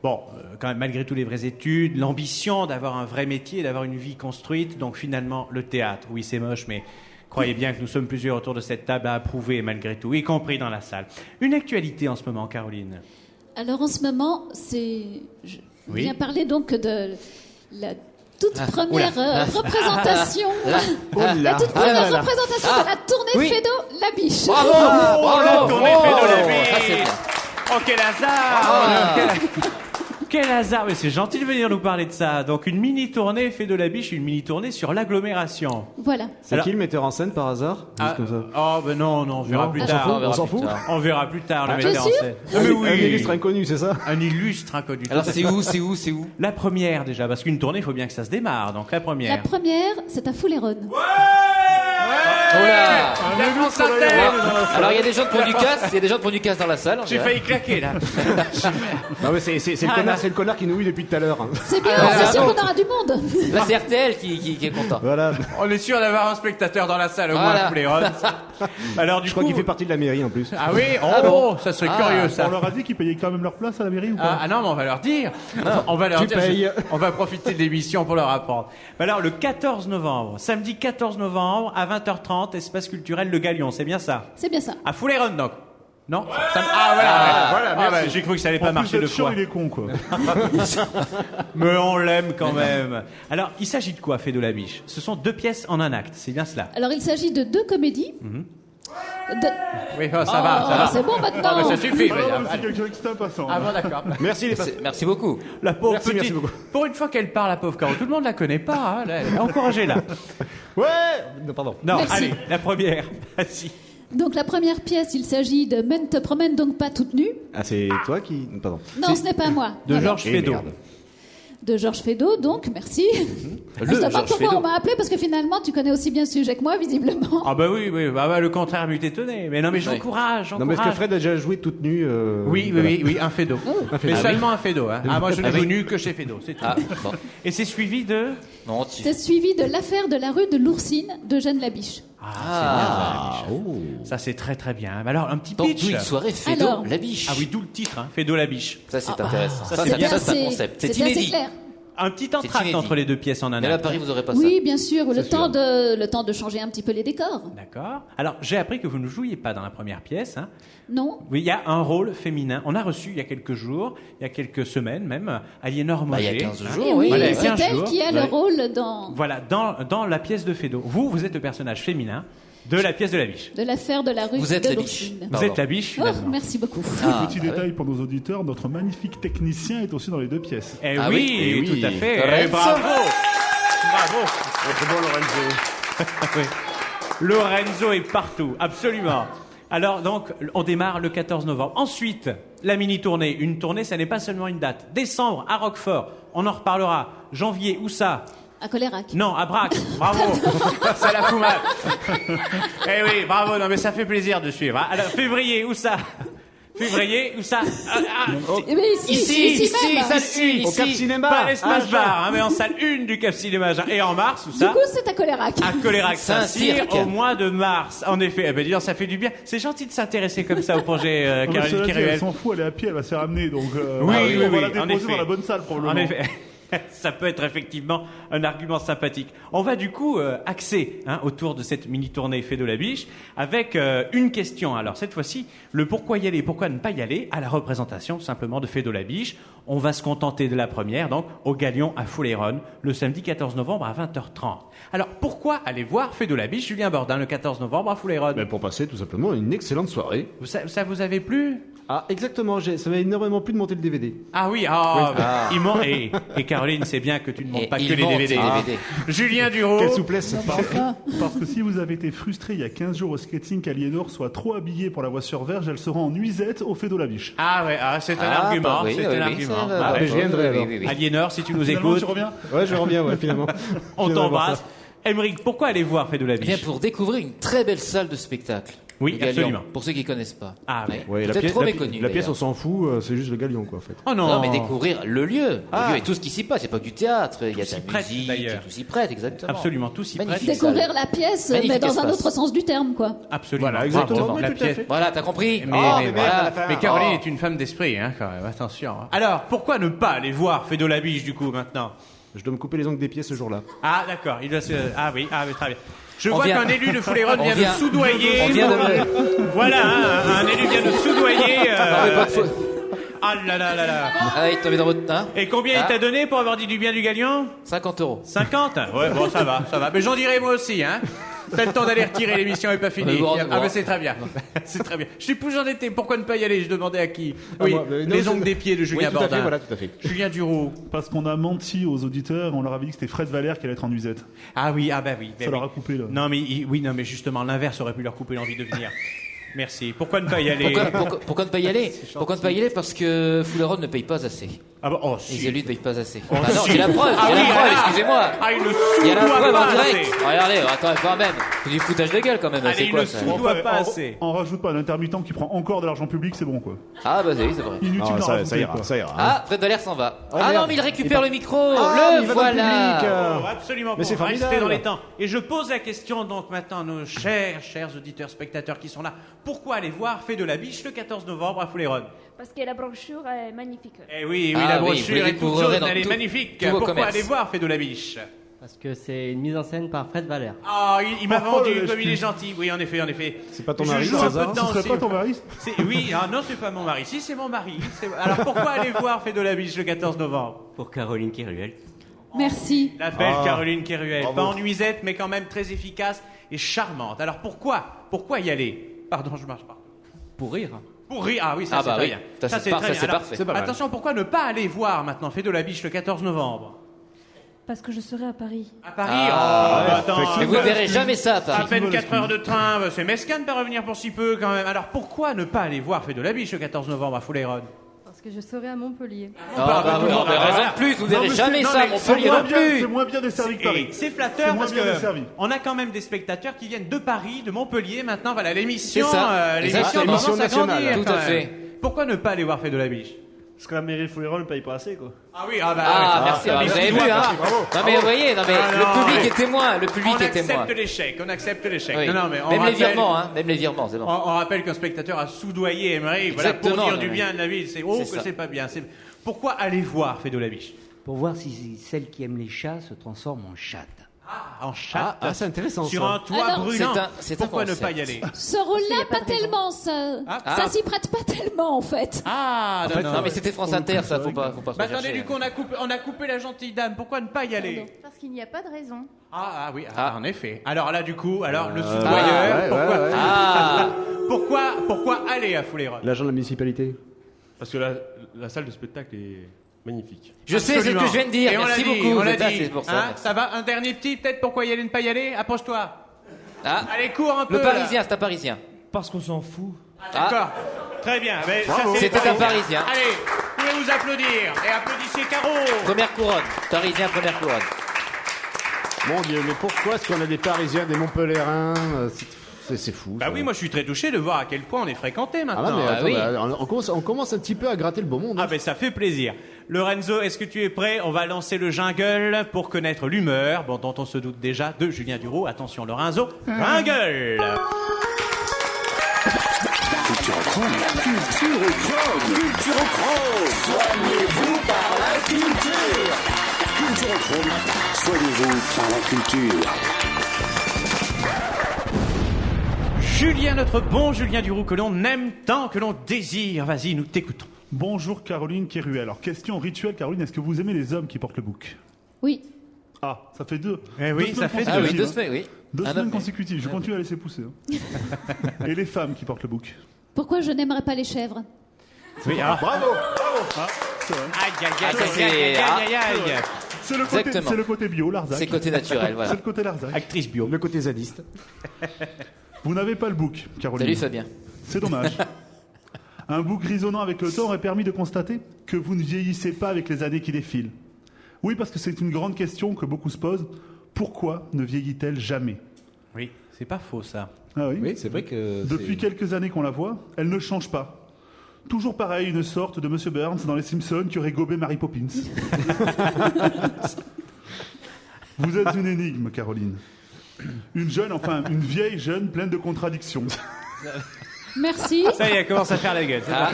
bon, quand même, malgré tous les vraies études, l'ambition d'avoir un vrai métier, d'avoir une vie construite, donc finalement le théâtre, oui c'est moche, mais croyez bien que nous sommes plusieurs autour de cette table à approuver malgré tout, y compris dans la salle. Une actualité en ce moment, Caroline. Alors en ce moment, je Oui. viens parler donc de la toute première oula. représentation, la toute Ah première là là. représentation de la tournée Oui. Fédo La Biche. Bravo. la tournée Fédo la Ah, c'est Biche. bien. Oh quel hasard Quel hasard, mais c'est gentil de venir nous parler de ça. Donc une mini-tournée fait de la biche, une mini-tournée sur l'agglomération. Voilà. C'est Alors- qui le metteur en scène par hasard Juste comme ça. Oh ben non, on verra Non, plus on tard. s'en fout, On verra on s'en plus fout. tard. On verra plus tard le Tu es metteur en sûr scène. Ah, mais oui. Un illustre inconnu, c'est ça Un illustre inconnu. Alors c'est où La première déjà, parce qu'une tournée, il faut bien que ça se démarre. Donc la La première. première, c'est à Fouleron. Oh là. La France Inter. Alors il y a des gens de Pont-du-Casse, il y a des gens de Pont-du-Casse dans la salle. on J'ai dirait. failli claquer là. Non, mais c'est Ah, là. le connard qui nous huile depuis tout à l'heure. C'est bien, Ah, c'est sûr bon. qu'on aura du monde. Là c'est RTL qui est content. Voilà. On est sûr d'avoir un spectateur dans la salle au Voilà. moins, Fouleron. Alors du Je coup. crois qu'il fait partie de la mairie en plus. Ah oui. Oh, Ah bon ça serait Ah. curieux ça. On leur a dit qu'ils payaient quand même leur place à la mairie ou pas? Ah non, mais on va leur dire. On va leur Tu dire. payes. On va profiter de l'émission pour leur apprendre. Alors, le 14 novembre, samedi 14 novembre, à 20h30, espace culturel Le Galion, c'est bien ça? C'est bien ça. À Fouleron, donc? Non? Ah, voilà, voilà, bah, j'ai cru que ça allait pas En marcher plus deux d'être chiant, fois. il est con, quoi. Mais on l'aime quand même. Alors, il s'agit de quoi, Fée de la Biche? Ce sont 2 pièces en un acte, c'est bien cela? Alors il s'agit de 2 comédies. Oui, oh, ça va, ça va. C'est bon Ah, mais maintenant. ça suffit. Ah, mais- non, mais c'est quelqu'un qui est impatient. Ah bon, d'accord. Merci les Merci beaucoup. La pauvre Merci, petite. merci beaucoup. Pour une fois qu'elle parle, la pauvre Caro, tout le monde la connaît pas. Hein, là, encouragez-la. Ouais Non, pardon. Non, Merci. allez, la première. Vas-y. Donc la première pièce, il s'agit de Men te promène donc pas toute nue. Ah, c'est toi qui. Pardon. Non, ce n'est pas moi. De Voilà. Georges Eh, Feydeau. merde. de Georges Feydeau, donc merci. Le Je sais pas Georges pourquoi Feydeau. on m'a appelé, parce que finalement, tu connais aussi bien ce sujet que moi, visiblement. Ah bah oui, le contraire m'eût étonné. Mais non, mais j'encourage. Non, mais est-ce que Fred a déjà joué toute nue Oui, un Feydeau. Mais Ah seulement un Feydeau. Hein. Ah, moi je ne Ah joue oui. nu que chez Feydeau, c'est tout. Ah, bon. Et c'est suivi de... Non, C'est suivi de l'affaire de la rue de l'Oursine d'Eugène Labiche. Ah, Ça c'est très très bien. Alors un petit donc pitch. d'où une soirée Feydeau, Alors. la biche. Ah oui, d'où le titre, hein, Feydeau la biche. Ça c'est intéressant. ça, Ça, c'est c'est bien, bien, C'est c'est un concept. C'est assez inédit. clair. Un petit entracte inédit. entre les deux pièces en un Mais là, à acte. Paris, vous n'aurez pas ça. Oui, bien sûr, le temps de changer un petit peu les décors. D'accord. Alors j'ai appris que vous ne jouiez pas dans la première pièce. Hein. Non? Oui, il y a un rôle féminin. On a reçu il y a quelques jours, il y a quelques semaines même, Aliénor Bah, il y a Moget. 15 hein. jours. Et oui, Voilà, il y a c'est 15 elle jours. qui a le rôle dans Voilà, dans la pièce de Feydeau. Vous êtes le personnage féminin de la pièce de la biche. de l'affaire de la rue Vous êtes de la biche. l'Oursine. Vous Pardon. êtes la biche Oh, finalement. merci beaucoup. Ah, Petit détail pour nos auditeurs, notre magnifique technicien est aussi dans les deux pièces. Eh Ah oui, oui, eh oui. tout à fait. Lorenzo. Eh, bravo. Bravo. Notre bon Lorenzo. Lorenzo est partout, absolument. Alors donc, on démarre le 14 novembre. Ensuite, la mini-tournée. Une tournée, ça n'est pas seulement une date. Décembre, à Roquefort, on en reparlera. Janvier, où ça? À Colérac. Non, à Brac. Bravo. Ça la fout mal. Eh oui, bravo. Non, mais ça fait plaisir de suivre. Hein. Alors, février, où ça? Février, où ça? Eh bien, ici même. salle 1. Au Cap Cinéma. Pas l'espace bar, hein, mais en salle 1 du Cap Cinéma. Et en mars, où Du ça? coup, c'est à Colérac. À Colérac C'est un Saint-Cyr cirque. au mois de mars. En effet, eh ben, dis donc, ça fait du bien. C'est gentil de s'intéresser comme ça au projet Non, mais Caroline cela dit, elle Kiruel. s'en fout, elle est à pied, elle va se faire amener, donc Oui, on oui, va oui, la en déposer effet. dans la bonne salle probablement. En effet. Ça peut être effectivement un argument sympathique. On va du coup axer autour de cette mini-tournée Feydeau la biche avec une question. Alors cette fois-ci, le pourquoi y aller, pourquoi ne pas y aller à la représentation simplement de Feydeau la biche. On va se contenter de la première, donc au Galion à Foulayronne, le samedi 14 novembre à 20h30. Alors pourquoi aller voir Feydeau la biche, Julien Bordin, le 14 novembre à Foulayronne? Mais pour passer tout simplement une excellente soirée. Ça vous avait plu? Ah, exactement, ça m'a énormément plu de monter le DVD. Ah oui, il monte. Et Caroline, c'est bien que tu ne montes Et pas que il les monte DVD. les DVD. Julien Duro. Quelle souplesse. Parce que si vous avez été frustré il y a 15 jours au skating qu'Aliénor soit trop habillée pour la voie sur verge, elle sera en nuisette au Feydeau la biche. Ah ouais, c'est un Ah, argument, bah oui, c'est oui, un oui, argument. ça va, Ah bah, ouais. je viendrai, alors. oui. Aliénor, si tu nous Finalement, écoutes, tu reviens? Ouais, je reviens, ouais, finalement. on Je viendrai voir t'embrasse. Émeric, pourquoi aller voir Feydeau la Eh bien, biche? pour découvrir une très belle salle de spectacle. Oui, Le Galion, absolument. Pour ceux qui ne connaissent pas. Ah oui. Ouais, Peut-être trop méconnu. la pièce, d'ailleurs. on s'en fout, c'est juste le Galion, quoi, en fait. Oh non, Non, mais découvrir le lieu. Ah. Le lieu et tout ce qui s'y passe. C'est pas que du théâtre. Il y a de s'y la prête, musique. d'ailleurs. Tout s'y prête, exactement. Absolument, tout s'y prête. Magnifique. Découvrir la pièce, Magnifique mais dans un espace. autre sens du terme, quoi. Absolument. Voilà, exactement. Bravo. Oui, La tout à pièce. fait. Voilà, t'as compris. Mais, Oh, mais voilà. à la fin. Mais Caroline Oh. est une femme d'esprit, quand même, attention. Alors, pourquoi ne pas aller voir Feydeau la biche, du coup, maintenant? Je dois me couper les ongles des pieds ce jour-là. Ah, d'accord, il doit se... Ah oui, mais très bien. Je On vois vient- qu'un élu de Foulayronne On vient vient- de soudoyer. On vient de. Voilà, un élu vient de soudoyer. Non, mais pas de faute. Ah là là là là. Ah, il est tombé dans votre. Hein Et combien Ah. il t'a donné pour avoir dit du bien du Galion? 50 €. 50? Ouais, bon, ça va. Mais j'en dirai moi aussi, hein. T'as le temps d'aller retirer, l'émission n'est pas finie. Bon, Ah, bon. mais c'est très bien. C'est très bien. Je suis plus j'en étais. Pourquoi ne pas y aller? Je demandais à qui? À Oui, moi. Non, les c'est- ongles des pieds de Julien Oui, tout à fait, Bordin. voilà, tout à fait. Julien Duro. Parce qu'on a menti aux auditeurs, on leur avait dit que c'était Fred Valère qui allait être en nuisette. Ah oui, ah bah oui. Ça leur a coupé, là. Non mais justement, l'inverse aurait pu leur couper l'envie de venir. Merci. Pourquoi ne pas y aller? Pourquoi ne pas y aller? Pourquoi ne pas y aller? Parce que Foulayronne ne paye pas assez. Ah bah, oh, Les si. élus ne payent pas assez. Oh, Ah non, si. j'ai la preuve, Ah j'ai la oui, preuve, ah, excusez-moi. Ah, il ne Il y a la sous-doit preuve pas en direct. assez. Regardez, attends, quand même. C'est du foutage de gueule quand même. Allez, C'est il quoi ne ça sous-doit pas on- assez. On rajoute pas un intermittent qui prend encore de l'argent public, c'est bon, quoi. Ah bah oui, c'est vrai. Inutile Ah, d'en ça rajouter, ira, quoi. ça ira. Ah, Fred Valère s'en va. Ah merde. non, mais il récupère le micro. Ah, mais Le il va dans le voilà. public. Oh, absolument Mais c'est pour rester formidable. dans les temps. Et je pose la question donc maintenant à nos chers auditeurs, spectateurs qui sont là. Pourquoi aller voir Feydeau la biche le 14 novembre à Foulayronne? Parce que la brochure est magnifique. Eh oui, Ah la oui, brochure vous est les toute découvrirez jaune, dans elle est tout- magnifique. tous vos Pourquoi commerces. aller voir Feydeau la biche? Parce que c'est une mise en scène par Fred Valère. Ah, il m'a Oh, vendu le comme il lâche-cul. est gentil. Oui, en effet, en effet. C'est pas ton Je mari, joue par un hasard peu Ce dedans serait aussi. pas ton mari? Oui, non, c'est pas mon mari. Si, c'est mon mari. Alors pourquoi aller voir Feydeau la biche le 14 novembre? Pour Caroline Kiruel. Merci. La belle Ah, Caroline Keruel, bravo. pas en nuisette, mais quand même très efficace et charmante. Alors pourquoi y aller? Pardon, je marche pas. Pour rire. Pour rire, ah oui, ça Ah c'est bah très oui. bien. Ça, c'est très parfait, bien. c'est Alors, parfait. C'est pas mal. attention, pourquoi ne pas aller voir maintenant Feydeau la biche le 14 novembre? Parce que je serai à Paris. À Paris? Ah, bah attends, Mais vous ne verrez jamais ça à à Paris. peine 4 heures de train, bah, c'est mesquin de pas revenir pour si peu quand même. Alors pourquoi ne pas aller voir Feydeau la biche le 14 novembre à Foulayronne? Parce Parce que je serai à Montpellier. Raison de plus, vous verrez jamais ça, Montpellier non C'est plus. moins bien desservi que Paris. Et c'est flatteur C'est moins parce bien desservi. que on a quand même des spectateurs qui viennent de Paris, de Montpellier. Maintenant, voilà, l'émission, C'est ça. l'émission Exactement. commence à nationale. grandir. Tout quand à même. fait. Pourquoi ne pas aller voir Fête de la Biche? Parce que la mairie de Fouilleron ne paye pas assez, quoi. Ah oui, Merci, vous avez vu, hein. Non, mais vous voyez, non, mais le public est témoin, le public on est témoin. accepte l'échec, on accepte l'échec. Oui. Non, mais on Même les rappelle- virements, hein, même les virements, c'est bon. On rappelle qu'un spectateur a soudoyé Emery, voilà, pour Exactement, dire du non, bien de la ville. C'est C'est que ça. c'est pas bien. Pourquoi aller voir Fête de la Biche? Pour voir si celle qui aime les chats se transforme en chatte. En chatte, c'est intéressant sur ça. un toit Alors, brûlant. c'est un Pourquoi ne concept. pas y aller? Ce rôle-là, y a pas pas de raison. tellement. Ça Ah. s'y prête pas tellement, en fait. Ah, Non, mais c'était France Inter, ça, faut pas se Bah, attendez, rechercher. du coup, on a coupé la gentille dame. Pourquoi ne pas y aller? Parce qu'il n'y a pas de raison. Oui, Ah. en effet. Alors là, du coup, le ouais, soudoyeur, pourquoi, ouais. pourquoi aller à Fouleron? L'agent de la municipalité. Parce que la salle de spectacle est magnifique. Je sais ce que je viens de dire, Et on merci l'a dit, beaucoup. on l'a Zeta, dit. c'est pour ça. Hein, merci. ça va, un dernier petit, peut-être pourquoi y aller, ne pas y aller? Approche-toi. Ah, Allez, cours un peu. le là. Parisien, c'est un Parisien. Parce qu'on s'en fout. D'accord. Très bien. Mais ça, c'est C'était les un Parisien. Allez, vous pouvez vous applaudir. Et applaudissez Caro. Première couronne. Parisien, première couronne. Mon Dieu, mais pourquoi est-ce qu'on a des Parisiens, des Montpellierins c'est fou. Bah ça. oui, moi je suis très touché de voir à quel point on est fréquenté Ah maintenant. non, mais attends, oui. on commence un petit peu à gratter le beau monde. hein. Ah ben ça fait plaisir. Lorenzo, est-ce que tu es prêt? On va lancer le jingle pour connaître l'humeur, dont on se doute déjà, de Julien Duroux. Attention Lorenzo, jingle. Soignez-vous par la culture. Culturochrome, soignez-vous par la culture. Julien, notre bon Julien Duroux que l'on aime tant, que l'on désire. Vas-y, nous t'écoutons. Bonjour Caroline Kéruel. Alors, question rituelle, Caroline, est-ce que vous aimez les hommes qui portent le bouc? Oui. Ah, ça fait deux. Eh oui, Deux ça semaines fait Ah oui, consécutives, 2 hein. semaines, oui. Deux Un semaines homme, consécutives, je continue à laisser pousser. hein. Et les femmes qui portent le bouc? Pourquoi je n'aimerais pas les chèvres? Oui, alors. Bravo. Ah, c'est vrai. Aïe, aïe, Ah, ça, aïe, c'est- aïe, aïe, aïe, aïe. C'est le côté, Exactement. c'est le côté bio, Larzac. C'est côté naturel, voilà. C'est le côté Larzac. Actrice bio. Le côté zadiste. Vous n'avez pas le bouc, Caroline. Salut Fabien. C'est dommage. Un bouc grisonnant avec le temps aurait permis de constater que vous ne vieillissez pas avec les années qui défilent. Oui, parce que c'est une grande question que beaucoup se posent. Pourquoi ne vieillit-elle jamais? Oui, c'est pas faux ça. Ah oui, Oui, c'est vrai que. Depuis quelques années qu'on la voit, elle ne change pas. Toujours pareil, une sorte de Monsieur Burns dans Les Simpsons qui aurait gobé Mary Poppins. Vous êtes une énigme, Caroline. Une vieille jeune pleine de contradictions. Merci. Ça y est, elle commence à faire la gueule. c'est Ah,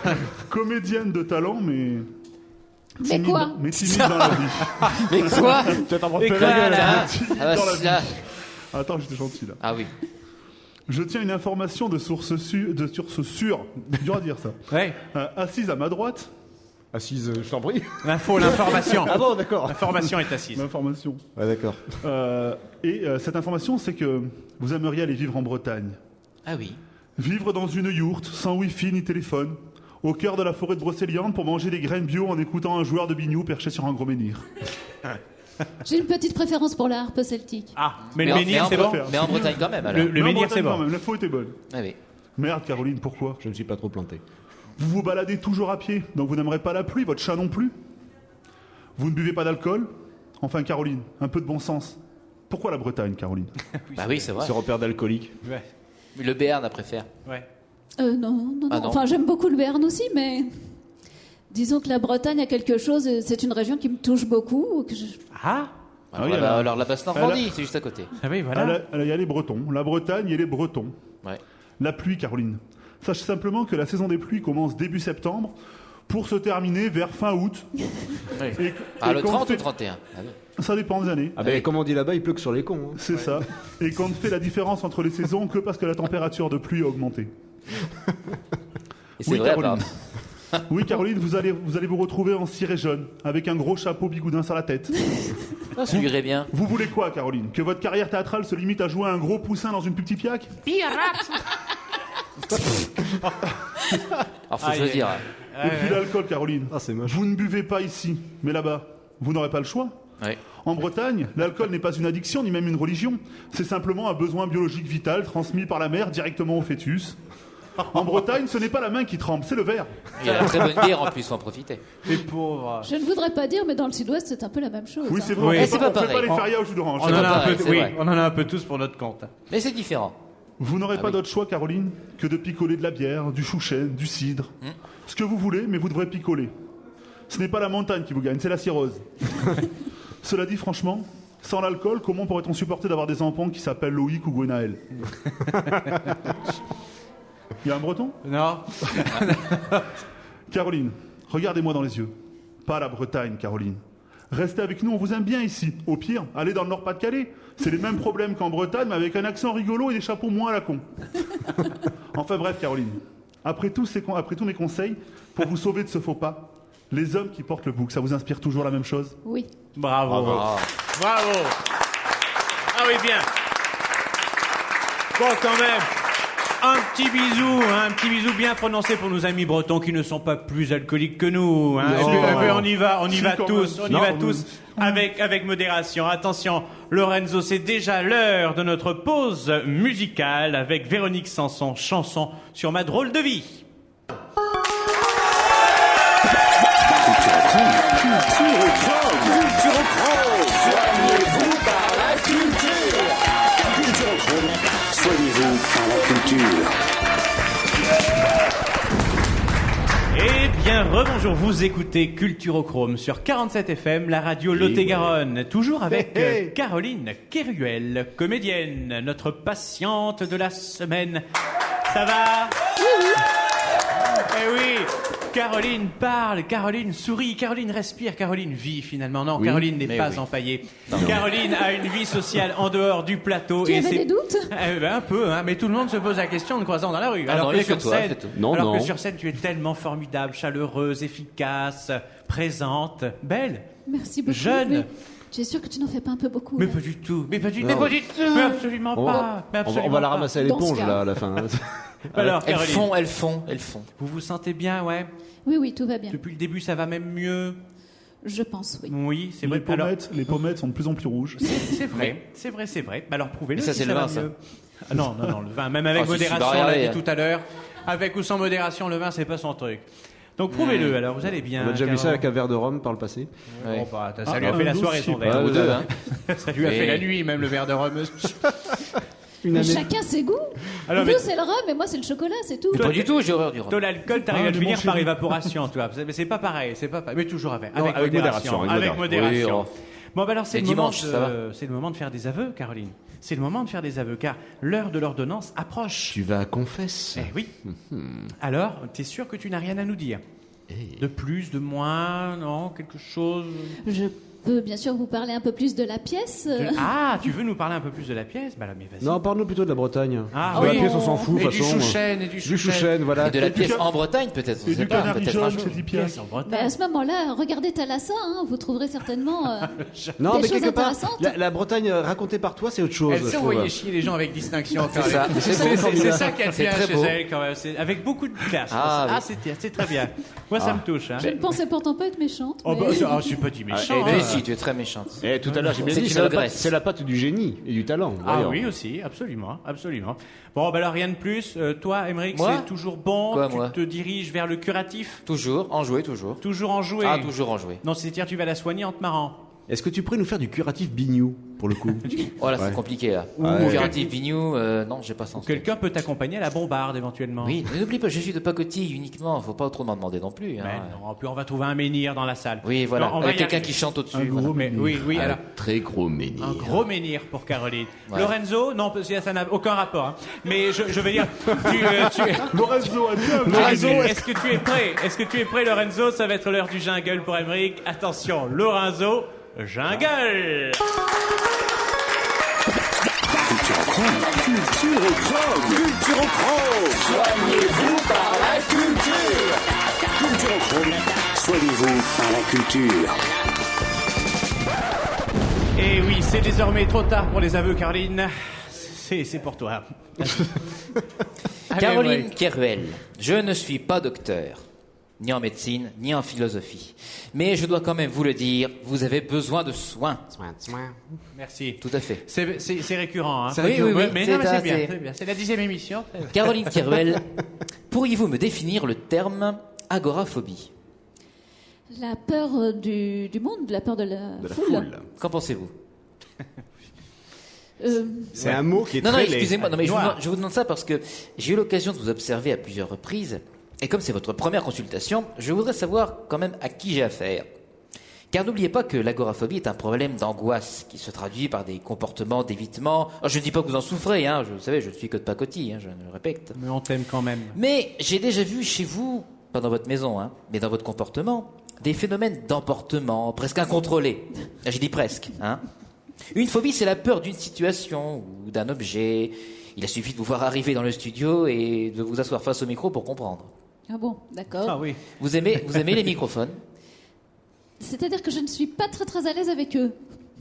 bon. Comédienne de talent, mais Mais quoi? mais timide dans la vie. mais quoi? Et quoi, là Timide Ah, dans la bah, vie. là. Attends, j'étais gentil là. Ah oui. Je tiens une information de source sûre, dur à dire ça. Ouais, Assise à ma droite, Assise, je t'en prie. l'information. Ah bon, d'accord. L'information est assise. l'information. Ouais, d'accord. Cette information, c'est que vous aimeriez aller vivre en Bretagne. Ah oui. Vivre dans une yourte, sans wifi ni téléphone, au cœur de la forêt de Brocéliande pour manger des graines bio en écoutant un joueur de biniou perché sur un gros menhir. J'ai une petite préférence pour la harpe celtique. Ah, mais le en- menhir, en- c'est bon. Mais en Bretagne quand même, alors. Le Mais en menhir, Bretagne, c'est quand bon. même, l'info était bonne. Ah oui. Merde, Caroline, pourquoi? Je ne suis pas trop planté. Vous vous baladez toujours à pied, donc vous n'aimerez pas la pluie, votre chat non plus. Vous ne buvez pas d'alcool. Enfin, Caroline, un peu de bon sens. Pourquoi la Bretagne, Caroline? Bah oui, c'est vrai. Ce repère d'alcoolique. Ouais. Le Béarn, à préfère. Ouais. Non. Ah non. Enfin, j'aime beaucoup le Béarn aussi, mais disons que la Bretagne a quelque chose. C'est une région qui me touche beaucoup. Ah, Ah oui, Alors la basse Normandie, c'est juste à côté. ah oui, voilà. Il y a les Bretons. La Bretagne, il y a les Bretons. Ouais. La pluie, Caroline. Sache simplement que la saison des pluies commence début septembre pour se terminer vers fin août. Oui. Et, Ah, et le quand 30 on fait- ou 31 Ah oui. Ça dépend des années. Ah ben, comme on dit là-bas, il pleut que sur les cons. hein. C'est ça. Et qu'on ne fait la différence entre les saisons que parce que la température de pluie a augmenté. Et c'est Oui, vrai, Caroline. apparemment. Oui, Caroline, vous allez vous retrouver en ciré jaune, avec un gros chapeau bigoudin sur la tête. Ah, ça lui irait bien. Vous voulez quoi, Caroline? Que votre carrière théâtrale se limite à jouer un gros poussin dans une plus petite piaque? Alors, faut Aïe, choisir. Et puis l'alcool, Caroline. Ah, c'est moche. Vous ne buvez pas ici, mais là-bas, vous n'aurez pas le choix. Ouais. En Bretagne, l'alcool n'est pas une addiction ni même une religion. C'est simplement un besoin biologique vital transmis par la mère directement au fœtus. En Bretagne, ce n'est pas la main qui tremble, c'est le verre. Il y a la très bonne bière en plus, faut en profiter. Les pauvres. Je ne voudrais pas dire, mais dans le sud-ouest, c'est un peu la même chose. Oui, hein. c'est vrai. Oui. On C'est fait pas pas pareil. les férias au jus d'orange. On C'est en, pas a un pareil, peu, c'est oui, vrai. on en a un peu tous pour notre compte. Mais c'est différent. Vous n'aurez pas oui. d'autre choix, Caroline, que de picoler de la bière, du chouchen, du cidre. Ce que vous voulez, mais vous devrez picoler. Ce n'est pas la montagne qui vous gagne, c'est la cirrhose. Cela dit, franchement, sans l'alcool, comment pourrait-on supporter d'avoir des enfants qui s'appellent Loïc ou Gwenaël? Il y a un breton? Non. Caroline, regardez-moi dans les yeux. Pas la Bretagne, Caroline. Restez avec nous, on vous aime bien ici. Au pire, allez dans le Nord-Pas-de-Calais. C'est les mêmes problèmes qu'en Bretagne, mais avec un accent rigolo et des chapeaux moins à la con. Enfin bref, Caroline. Après tous mes conseils, pour vous sauver de ce faux pas, les hommes qui portent le bouc, ça vous inspire toujours la même chose? Oui. Bravo. Ah. Bravo. Ah oui, bien. Bon, quand même, un petit bisou bien prononcé pour nos amis bretons qui ne sont pas plus alcooliques que nous. Hein. Non. Et puis, on y va Si, quand tous, même. on y Non, va mais- tous avec modération. Attention, Lorenzo, c'est déjà l'heure de notre pause musicale avec Véronique Sanson, chanson sur ma drôle de vie. Soignez-vous par la culture. Culturochrome, soignez-vous par la culture. Eh bien, rebonjour, vous écoutez Culturochrome sur 47 FM, la radio Lot-et-Garonne, toujours avec Caroline Keruel, comédienne, notre patiente de la semaine. Ça va? Eh oui, Caroline parle, Caroline sourit, Caroline respire, Caroline vit finalement. Non, Caroline n'est mais pas oui. empaillée. Caroline a une vie sociale en dehors du plateau. Tu avais des doutes? Un peu, hein, mais tout le monde se pose la question en te croisant dans la rue. Ah alors non, que il y a sur que toi, scène, c'est tout. Non, alors non. que sur scène, tu es tellement formidable, chaleureuse, efficace, présente, belle, Merci beaucoup. jeune. Mais tu es sûr que tu n'en fais pas un peu beaucoup? Mais là pas du tout, mais pas du tout, Non. mais absolument pas. Mais On absolument va la pas. ramasser à Dans ce l'éponge cas. là à la fin. Alors, Elles Caroline, font. vous vous sentez bien, ouais? Oui, oui, tout va bien. Depuis le début, ça va même mieux. Je pense, oui. Oui, c'est vrai. Les pommettes sont de plus en plus rouges. C'est vrai, c'est vrai. Bah alors prouvez-le. Mais ça, si c'est le va vin, ça. mieux. Ah non, le vin, même avec Ah, si, si, modération, bah, on l'a regardez, dit tout à l'heure. Avec ou sans modération, le vin, c'est pas son truc. Donc prouvez-le, alors vous allez bien. On a déjà vu ça Caroline. avec un verre de rhum par le passé. Ouais. Bon, bah, ça Ah, lui a fait la nous soirée aussi, son pas. verre. Ou deux, hein. Ça lui a fait Et- la nuit, même le verre de rhum. Mais chacun ses goûts. Alors, Vous, mais- c'est le rhum, et moi, c'est le chocolat, c'est tout. Mais pas du tout, j'ai horreur du rhum. Toi, l'alcool, t'arrives Ah, à le mais finir mon par chéri. évaporation, toi. Mais c'est pas pareil, mais toujours avec Non, avec modération, avec Avec modération. Oui, Bon, bah alors c'est Et le moment dimanche, ça va. c'est le moment de faire des aveux, Caroline. C'est le moment de faire des aveux, car l'heure de l'ordonnance approche. Tu vas à confesse. Eh oui. Alors, t'es sûr que tu n'as rien à nous dire? De plus, de moins, non, quelque chose. Je peux bien sûr vous parler un peu plus de la pièce. Ah, tu veux nous parler un peu plus de la pièce? Bah là, mais vas-y. Non, parle-nous plutôt de la Bretagne. Ah, Ah, oui. la pièce, on s'en fout, de Et toute du façon. chouchen, Du chouchen, voilà. Et de la Et du pièce ca- en Bretagne, peut-être. on Et sait du pas, canari peut-être un jaune jour. chez Lipia. Pièce en Bretagne. Bah, à ce moment-là, regardez Thalassa, hein, vous trouverez certainement Non, des mais choses quelque part, intéressantes. la Bretagne racontée par toi, c'est autre chose. Elle je sait trouve. envoyer chier les gens avec distinction. C'est ça. C'est ça qu'elle C'est fait très chez beau. elle quand même. Avec beaucoup de classe. Ah, oui. C'est très bien. Moi, ça me touche. Hein. Je ne pensais pourtant pas être méchante. Oh, mais- bah, je suis pas dit méchant. Mais hein. si, tu es très méchante. Eh, tout à l'heure, j'ai bien C'est dit, une c'est la patte- ogresse. c'est la patte du génie et du talent. Ah voyons. oui, aussi, absolument, absolument. Bon, bah alors rien de plus. Toi, Émeric, Moi c'est toujours bon. Quoi, tu moi te diriges vers le curatif. Toujours, en jouer, toujours. Toujours en jouer. Ah, toujours en jouer. Non, c'est-à-dire tu vas la soigner en te marrant. Est-ce que tu pourrais nous faire du curatif bignou, pour le coup? Oh là, c'est Ouais. compliqué là. Ouais. Curatif Bignou, non, j'ai pas sens. Quelqu'un peut t'accompagner à la bombarde éventuellement. Oui, mais n'oublie pas, je suis de pacotille uniquement, faut pas trop m'en demander non plus. hein. Mais non, puis on va trouver un menhir dans la salle. Oui, voilà, Non, on va avec y quelqu'un arriver. qui chante au-dessus. Un voilà. gros Mais, menhir. oui, alors. Très gros menhir. Un gros menhir pour Caroline. Ouais. Lorenzo, non, parce que ça n'a aucun rapport. Hein. Mais je veux dire, tu es... Lorenzo, adieu. Lorenzo, est-ce que tu es prêt? Est-ce que tu es prêt, Lorenzo? Ça va être l'heure du jungle pour Émeric. Attention, Lorenzo, jungle. Culturochrome, soignez-vous par la culture. Culturochrome, soignez-vous par la culture. Et oui, c'est désormais trop tard pour les aveux, Caroline. C'est pour toi. Allez, Caroline Émeric. Keruel, je ne suis pas docteur, ni en médecine, ni en philosophie. Mais je dois quand même vous le dire, vous avez besoin de soins. Merci. Tout à fait. C'est récurrent. Hein. Oui, oui, oui, Mais c'est non, mais c'est assez- bien, c'est bien. C'est la 10e émission. Caroline Keruel, Pourriez-vous me définir le terme agoraphobie? La peur du monde, la peur de la foule. Qu'en pensez-vous? C'est un mot qui est Non, très excusez-moi, laid. non, mais je vous demande ça parce que j'ai eu l'occasion de vous observer à plusieurs reprises, et comme c'est votre première consultation, je voudrais savoir quand même à qui j'ai affaire. Car n'oubliez pas que l'agoraphobie est un problème d'angoisse qui se traduit par des comportements d'évitement. Alors, je ne dis pas que vous en souffrez, hein, vous savez, je ne suis que de pacotille, hein, je le répète. Mais on t'aime quand même. Mais j'ai déjà vu chez vous, pas dans votre maison, hein, mais dans votre comportement, des phénomènes d'emportement presque incontrôlés. Je dis presque, hein. Une phobie, c'est la peur d'une situation ou d'un objet. Il a suffi de vous voir arriver dans le studio et de vous asseoir face au micro pour comprendre. Ah bon, d'accord. Ah oui. Vous aimez les microphones? C'est-à-dire que je ne suis pas très très à l'aise avec eux.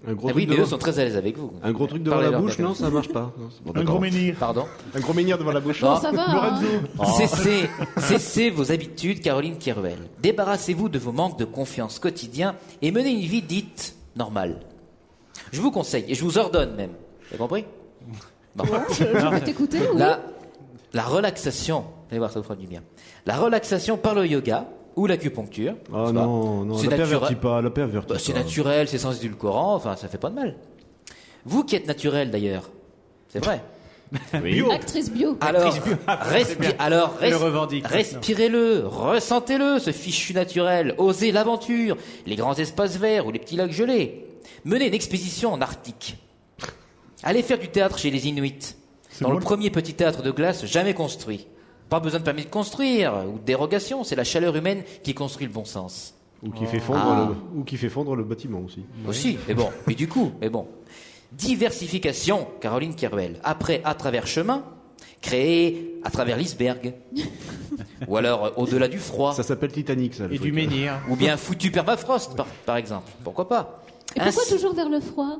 Un gros Ah truc oui, mais devant- eux sont très à l'aise avec vous. Un gros truc devant Parlez la leur bouche, tête. non, ça marche pas. Non, c'est bon, Un d'accord. gros menhir. Pardon? Un gros menhir devant la bouche. Bon, ça va. hein. Lorenzo. Cessez vos habitudes, Caroline Kerouel. Débarrassez-vous de vos manques de confiance quotidiens et menez une vie dite normale. Je vous conseille, et je vous ordonne même. Vous avez compris? Bon. Je vais t'écouter, oui. La relaxation, vous allez voir, ça vous fera du bien. La relaxation par le yoga ou l'acupuncture. Oh n'est-ce pas? non, C'est la pervertit naturel. pas, la pervertit Bah, c'est pas. naturel, c'est sans édulcorant, enfin, ça fait pas de mal. Vous qui êtes naturel d'ailleurs, c'est vrai. Oui. Actrice bio. Alors, c'est bien. Elle le revendique, respirez-le, ressentez-le, ce fichu naturel. Osez l'aventure, les grands espaces verts ou les petits lacs gelés. Menez une expédition en Arctique. Allez faire du théâtre chez les Inuits, dans moi le premier petit théâtre de glace jamais construit. Pas besoin de permis de construire ou de dérogation, c'est la chaleur humaine qui construit le bon sens. Ou qui fait fondre Ah. ou qui fait fondre le bâtiment aussi. Aussi, mais bon, mais du coup, mais bon. Diversification, Caroline Kerouel. Après, à travers chemin, créé à travers l'iceberg. Ou alors, au-delà du froid. Ça s'appelle Titanic, ça. le Et truc. du menhir. Ou bien foutu permafrost, par exemple. Pourquoi pas? Et pourquoi Ainsi- toujours vers le froid?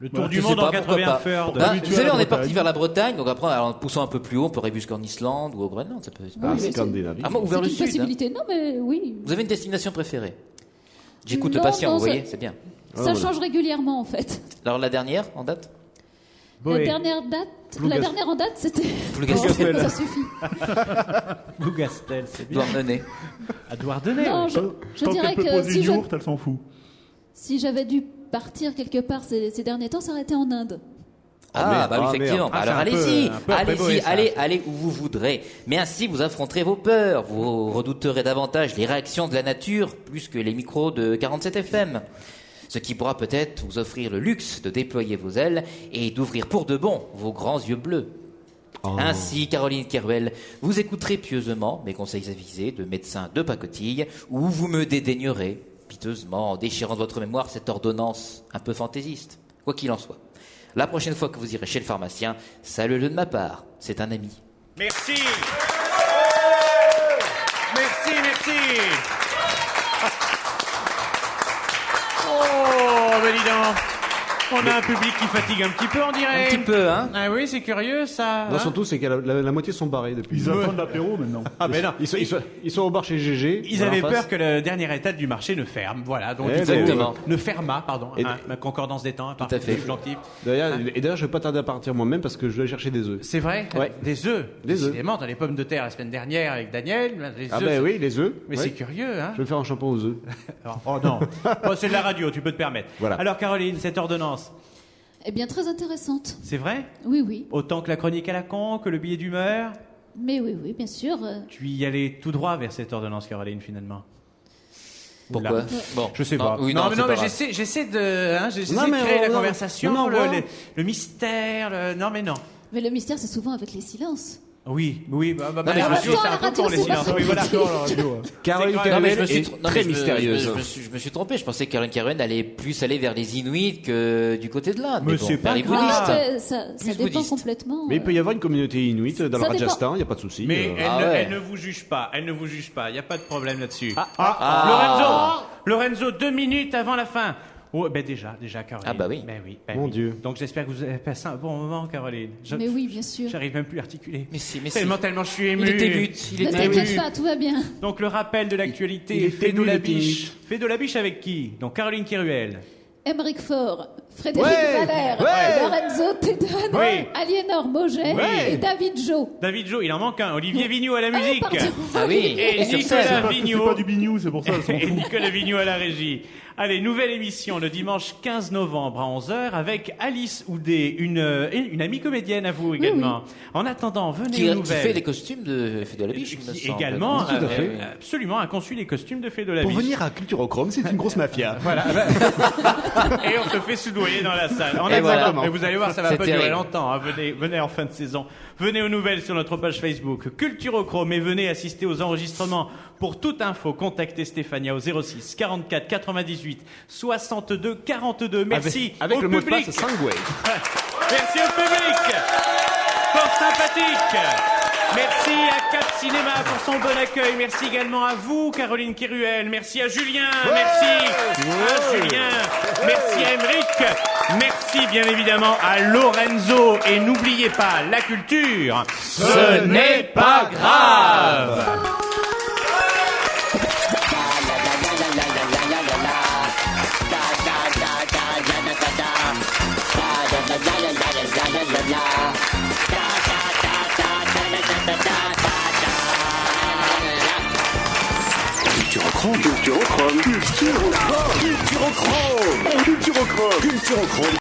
Le tour Je du sais monde en pas, pourquoi 80 pas. fers. Ben, habitué vous à savez, la on est parti Bretagne. vers la Bretagne, donc après, en poussant un peu plus haut, on peut aller jusqu'en Islande ou au Groenland. Ça peut, c'est pas- Ah, Oui, c'est mais Scandinavie. Ah, moi, ou C'est vers le une sud. hein. possibilité. Non, mais oui. Vous avez une destination préférée? J'écoute le Non, patient, non, vous ça- voyez, c'est bien. Ça change régulièrement, en fait. Alors, la dernière, en date? La dernière en date, c'était. Plougastel. Ça suffit. Bougastel, c'est bien. Douarnenez. À Douarnenez. Non, oui. je Tant dirais qu'elle peut que poser si une je- yourte, elle s'en fout. si j'avais dû partir quelque part ces derniers temps, ça aurait été en Inde. Ah, merde. bah oui, Ah, effectivement. merde. Bah, Ah, alors c'est un peu- allez-y, un peu après allez-y, Boé, ça. allez où vous voudrez. Mais ainsi, vous affronterez vos peurs. Vous redouterez davantage les réactions de la nature plus que les micros de 47 FM. Ce qui pourra peut-être vous offrir le luxe de déployer vos ailes et d'ouvrir pour de bon vos grands yeux bleus. Ainsi, Caroline Kerouel, vous écouterez pieusement mes conseils avisés de médecin de pacotille, ou vous me dédaignerez piteusement en déchirant de votre mémoire cette ordonnance un peu fantaisiste. Quoi qu'il en soit, la prochaine fois que vous irez chez le pharmacien, saluez-le de ma part, c'est un ami. Merci. Merci. Oh, ben dis donc. On a un public qui fatigue un petit peu, on dirait. Un petit peu, hein? Ah oui, c'est curieux, ça. Non, hein. surtout, c'est que la moitié sont barrés depuis. Ils attendent l'apéro maintenant. Ah, ben non. Ils sont au bar chez GG. Ils voilà, avaient en face. peur que le dernier étage du marché ne ferme. Voilà, donc Eh ils ben, Exactement. ne ferma, pardon. Et- Ma concordance des temps, à fait. D'ailleurs, je vais pas tarder à partir moi-même parce que je vais aller chercher des œufs. C'est vrai. Ouais. Des œufs. Des œufs. Décidément, dans les pommes de terre la semaine dernière avec Daniel, les Ah œufs, ben c'est- oui, les œufs. Mais Ouais. c'est curieux, hein. Je vais faire un shampoing aux œufs. Oh non. Bon, c'est de la radio, tu peux te permettre. Voilà. Alors Caroline, cette ordonnance, Eh bien, très intéressante. c'est vrai? Oui, oui. Autant que la chronique à la con, que le billet d'humeur? Mais oui, bien sûr. Tu y allais tout droit vers cette ordonnance, Caroline, finalement. Pourquoi? Oula. Bon, Je sais pas. Oui, non, c'est mais pas grave. j'essaie de Non, mais créer la non, conversation, non, voilà. le mystère, non mais non. Mais le mystère, c'est souvent avec les silences. Oui, bah, mais les en radios, même temps, c'est un la peu radio, pour les c'est silences. pas Oui, voilà. Caroline C'est Non, mais Kerouel est non, très mais mystérieuse. je me suis trompé. Je pensais que Caroline Kerouel allait plus aller vers les Inuits que du côté de l'Inde. Mais bon, c'est vers pas les grave. bouddhistes. Ouais, ça Plus dépend bouddhiste. complètement. Mais il peut y avoir une communauté inuite dans le Ça dépend. Rajasthan, il n'y a pas de souci. Mais Ah ouais. elle ne vous juge pas, il n'y a pas de problème là-dessus. Lorenzo, 2 minutes avant la fin. Oh, ben déjà, Caroline. Ah bah oui. Ben oui. Mon Dieu. Donc j'espère que vous avez passé un bon moment, Caroline. Mais oui, bien sûr. J'arrive même plus à articuler. Mais si. Tellement je suis ému. Il était but. Il Ne était t'inquiète but. pas, tout va bien. Donc le rappel de l'actualité, Il est fait de ému, la il était biche. Fait de la biche avec qui? Donc Caroline Kerouel. Émeric Faure, Frédéric Ouais. Valère, Ouais. Lorenzo Tedane, Oui. Aliénor Mauget Ouais. et David Jo. David Jo, il en manque un. Olivier Vigneault à la musique. pardon. Ah oui, Et sur Nicolas scène. Parce que c'est Vigneault. pas du bignou, c'est pour ça, elles s'en Et foutent. Nicolas Vigneault à la régie. Allez, nouvelle émission le dimanche 15 novembre à 11h avec Alice Houdet, une amie comédienne à vous également. En attendant, venez Qui aux fait nouvelles. les costumes de Fée de la Biche, il me Qui semble. également, Tout à fait. absolument, a conçu les costumes de Fée de la Pour Biche. venir à Culturochrome, c'est une grosse mafia. Voilà. Et on se fait soudoyer dans la salle. En Et attendant, voilà. mais vous allez voir, ça va C'est pas durer terrible. longtemps. Hein. Venez en fin de saison. Venez aux nouvelles sur notre page Facebook Culturochrome et venez assister aux enregistrements. Pour toute info, contactez Stéphania au 06 44 98 62 42. Merci Avec au le mot de public. passe Sangway. Merci au public. Fort sympathique. Merci à Cap Cinéma pour son bon accueil. Merci également à vous, Caroline Kéruel. Merci à Julien. Merci à Julien. Merci à Émeric. Merci bien évidemment à Lorenzo. Et n'oubliez pas, la culture, ce n'est pas grave. Culturochrome. Culturochrome. Culturochrome. Culturochrome. Culturochrome.